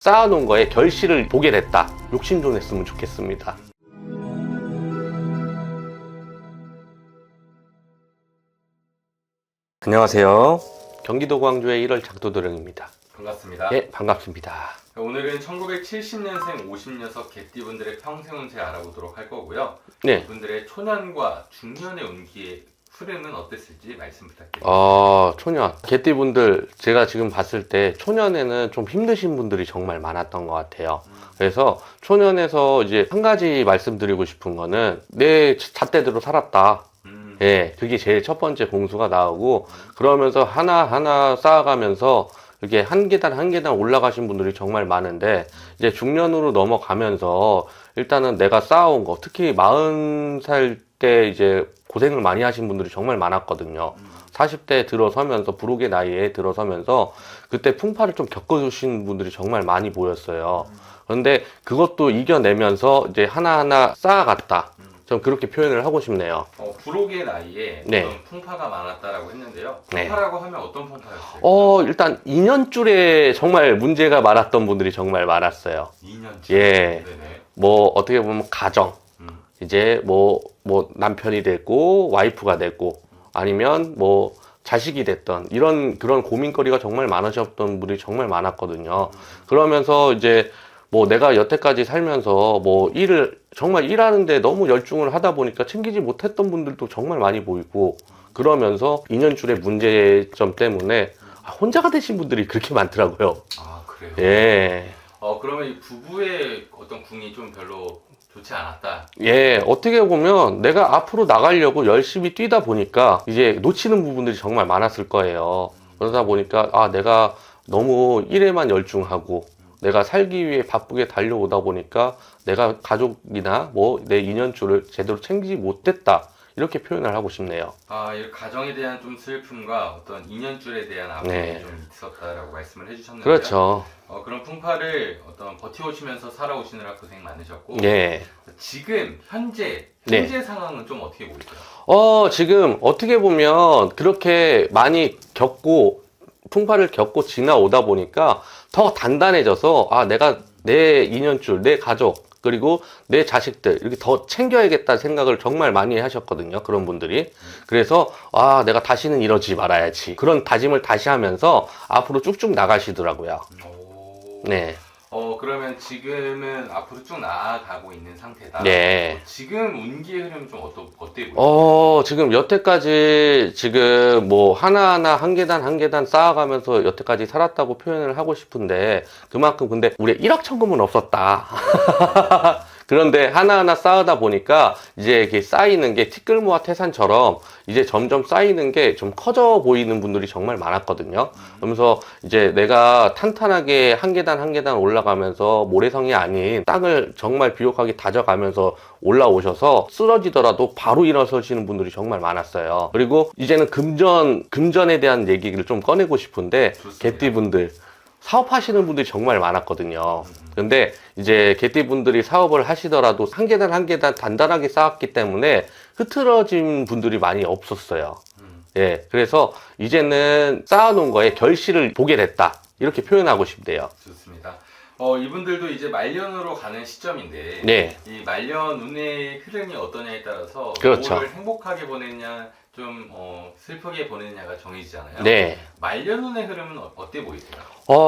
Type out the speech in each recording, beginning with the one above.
쌓아놓은 거에 결실을 보게 됐다. 욕심 좀 냈으면 좋겠습니다. 안녕하세요. 경기도 광주의 1월 작두도령입니다. 반갑습니다. 예, 반갑습니다. 오늘은 1970년생 50녀석 개띠분들의 평생 운세 알아보도록 할 거고요. 네. 이분들의 초년과 중년의 운기의 흐름은 어땠을지 말씀 부탁드립니다. 초년. 개띠분들 제가 지금 봤을 때 초년에는 좀 힘드신 분들이 정말 많았던 것 같아요. 그래서 초년에서 이제 한 가지 말씀드리고 싶은 거는 내 잣대대로 살았다. 예, 그게 제일 첫 번째 공수가 나오고, 그러면서 하나하나 쌓아가면서 이렇게 한 계단 한 계단 올라가신 분들이 정말 많은데, 이제 중년으로 넘어가면서 일단은 내가 쌓아온 거, 특히 40살 때 이제 고생을 많이 하신 분들이 정말 많았거든요. 40대 들어서면서, 불혹의 나이에 들어서면서 그때 풍파를 좀 겪어주신 분들이 정말 많이 보였어요. 그런데 그것도 이겨내면서 이제 하나하나 쌓아갔다. 좀 그렇게 표현을 하고 싶네요. 불혹의 나이에 네. 어떤 풍파가 많았다라고 했는데요. 네. 풍파라고 하면 어떤 풍파였어요? 일단 2년줄에 정말 문제가 많았던 분들이 정말 많았어요. 2년째. 예. 네네. 뭐 어떻게 보면 가정, 이제 뭐 남편이 됐고 와이프가 됐고, 아니면 뭐 자식이 됐던 그런 고민거리가 정말 많으셨던 분들이 정말 많았거든요. 그러면서 이제 뭐 내가 여태까지 살면서 뭐 정말 일하는데 너무 열중을 하다 보니까 챙기지 못했던 분들도 정말 많이 보이고, 그러면서 2년줄의 문제점 때문에 혼자가 되신 분들이 그렇게 많더라고요. 아, 그래요? 예. 그러면 이 부부의 어떤 궁이 좀 별로 좋지 않았다. 예, 어떻게 보면 내가 앞으로 나가려고 열심히 뛰다 보니까 이제 놓치는 부분들이 정말 많았을 거예요. 그러다 보니까 내가 너무 일에만 열중하고 내가 살기 위해 바쁘게 달려오다 보니까 내가 가족이나 뭐 내 인연줄을 제대로 챙기지 못했다. 이렇게 표현을 하고 싶네요. 이 가정에 대한 좀 슬픔과 어떤 인연줄에 대한 아픔이 네. 좀 있었다라고 말씀을 해주셨는데요. 그렇죠. 그런 풍파를 버텨오시면서 살아오시느라 고생 많으셨고, 예. 지금 현재 네. 상황은 좀 어떻게 보이세요? 지금 어떻게 보면 그렇게 많이 풍파를 겪고 지나오다 보니까 더 단단해져서 내가 내 인연줄, 내 가족, 그리고 내 자식들 이렇게 더 챙겨야겠다는 생각을 정말 많이 하셨거든요. 그런 분들이. 그래서 내가 다시는 이러지 말아야지. 그런 다짐을 다시 하면서 앞으로 쭉쭉 나가시더라고요. 네. 그러면 지금은 앞으로 쭉 나아가고 있는 상태다. 네. 지금 운기의 흐름 좀 어때 보여요? 지금 여태까지 지금 뭐 하나하나 한 계단 한 계단 쌓아가면서 여태까지 살았다고 표현을 하고 싶은데, 그만큼 근데 우리 일확천금은 없었다. 그런데 하나하나 쌓아다 보니까 이제 이게 쌓이는 게 티끌모아 태산처럼 이제 점점 쌓이는 게 좀 커져 보이는 분들이 정말 많았거든요. 그러면서 이제 내가 탄탄하게 한 계단 한 계단 올라가면서 모래성이 아닌 땅을 정말 비옥하게 다져가면서 올라오셔서 쓰러지더라도 바로 일어서시는 분들이 정말 많았어요. 그리고 이제는 금전에 대한 얘기를 좀 꺼내고 싶은데, 개띠분들 사업하시는 분들이 정말 많았거든요. 근데 이제 개띠분들이 사업을 하시더라도 한 계단 한 계단 단단하게 쌓았기 때문에 흐트러진 분들이 많이 없었어요. 예, 그래서 이제는 쌓아놓은 거에 결실을 보게 됐다. 이렇게 표현하고 싶네요. 좋습니다. 이분들도 이제 말년으로 가는 시점인데, 네. 이 말년 운의 흐름이 어떠냐에 따라서 그렇죠. 뭐를 행복하게 보내냐, 좀 슬프게 보내냐가 정해지잖아요. 네. 말년 운의 흐름은 어때 보이세요?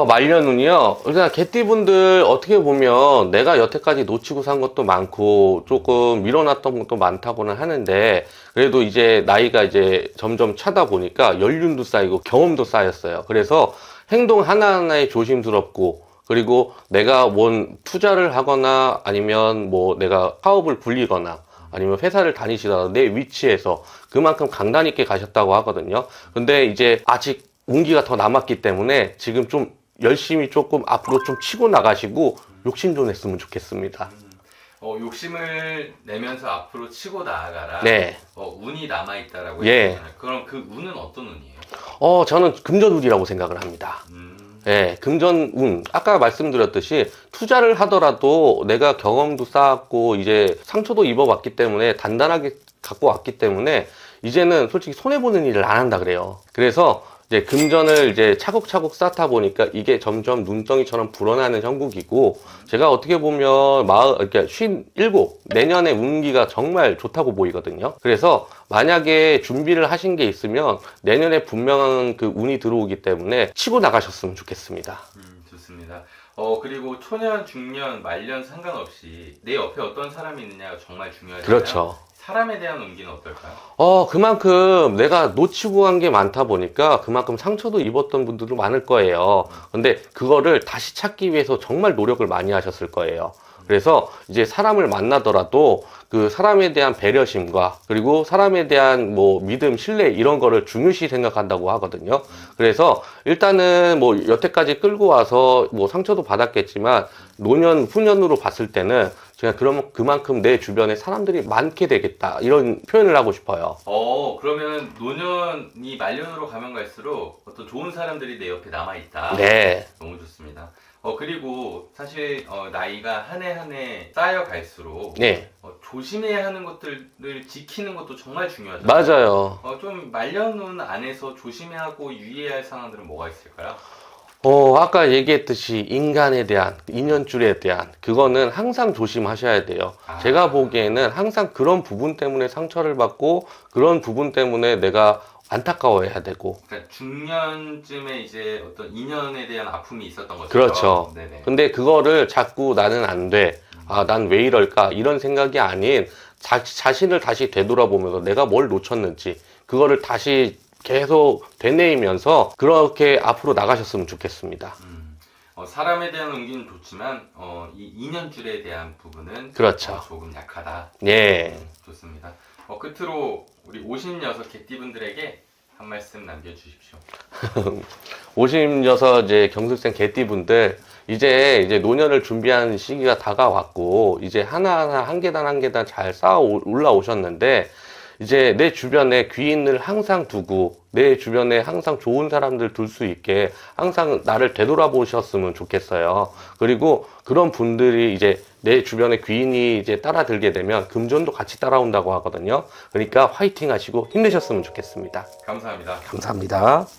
말년운이요. 일단 개띠분들 어떻게 보면 내가 여태까지 놓치고 산 것도 많고 조금 밀어놨던 것도 많다고는 하는데, 그래도 이제 나이가 이제 점점 차다 보니까 연륜도 쌓이고 경험도 쌓였어요. 그래서 행동 하나하나에 조심스럽고, 그리고 내가 뭔 투자를 하거나 아니면 뭐 내가 사업을 굴리거나 아니면 회사를 다니시다가 내 위치에서 그만큼 강단 있게 가셨다고 하거든요. 근데 이제 아직 운기가 더 남았기 때문에 지금 좀 열심히 조금 앞으로 좀 치고 나가시고 욕심 좀 냈으면 좋겠습니다. 욕심을 내면서 앞으로 치고 나아가라. 네. 운이 남아있다라고 예. 했잖아요. 그럼 그 운은 어떤 운이에요? 저는 금전운이라고 생각을 합니다. 예, 금전운. 아까 말씀드렸듯이 투자를 하더라도 내가 경험도 쌓았고 이제 상처도 입어봤기 때문에 단단하게 갖고 왔기 때문에 이제는 솔직히 손해보는 일을 안 한다 그래요. 그래서 이제 금전을 이제 차곡차곡 쌓다 보니까 이게 점점 눈덩이처럼 불어나는 형국이고, 제가 어떻게 보면 그러니까 57 내년에 운기가 정말 좋다고 보이거든요. 그래서 만약에 준비를 하신 게 있으면 내년에 분명한 그 운이 들어오기 때문에 치고 나가셨으면 좋겠습니다. 좋습니다. 그리고 초년, 중년, 말년 상관없이 내 옆에 어떤 사람이 있느냐가 정말 중요하잖아요. 그렇죠. 사람에 대한 운기는 어떨까요? 그만큼 내가 놓치고 간 게 많다 보니까 그만큼 상처도 입었던 분들도 많을 거예요. 근데 그거를 다시 찾기 위해서 정말 노력을 많이 하셨을 거예요. 그래서 이제 사람을 만나더라도 그 사람에 대한 배려심과 그리고 사람에 대한 뭐 믿음, 신뢰 이런 거를 중요시 생각한다고 하거든요. 그래서 일단은 뭐 여태까지 끌고 와서 뭐 상처도 받았겠지만 노년, 후년으로 봤을 때는 제가 그만큼 내 주변에 사람들이 많게 되겠다 이런 표현을 하고 싶어요. 그러면 노년이 말년으로 가면 갈수록 어떤 좋은 사람들이 내 옆에 남아있다. 네. 너무 좋습니다. 그리고 사실 나이가 한 해 한 해 쌓여갈수록 네. 조심해야 하는 것들을 지키는 것도 정말 중요하죠. 맞아요. 좀 말년운 안에서 조심해야 하고 유의해야 할 상황들은 뭐가 있을까요? 아까 얘기했듯이 인간에 대한, 인연줄에 대한, 그거는 항상 조심하셔야 돼요. 제가 보기에는 항상 그런 부분 때문에 상처를 받고, 그런 부분 때문에 내가 안타까워해야 되고. 그러니까 중년쯤에 이제 어떤 인연에 대한 아픔이 있었던 거죠. 그렇죠. 네네. 근데 그거를 자꾸 나는 안 돼. 난 왜 이럴까? 이런 생각이 아닌, 자신을 다시 되돌아보면서 내가 뭘 놓쳤는지, 그거를 다시 계속 되뇌이면서 그렇게 앞으로 나가셨으면 좋겠습니다. 사람에 대한 운기는 좋지만 이 인연줄에 대한 부분은 그렇죠. 조금 약하다. 예. 좋습니다. 끝으로 우리 56 개띠분들에게 한 말씀 남겨주십시오. 56 이제 경술생 개띠분들 이제 노년을 준비하는 시기가 다가왔고 이제 하나하나 한 계단 한 계단 잘 쌓아 올라오셨는데 이제 내 주변에 귀인을 항상 두고 내 주변에 항상 좋은 사람들 둘 수 있게 항상 나를 되돌아보셨으면 좋겠어요. 그리고 그런 분들이 이제 내 주변에 귀인이 이제 따라들게 되면 금전도 같이 따라온다고 하거든요. 그러니까 화이팅 하시고 힘내셨으면 좋겠습니다. 감사합니다. 감사합니다.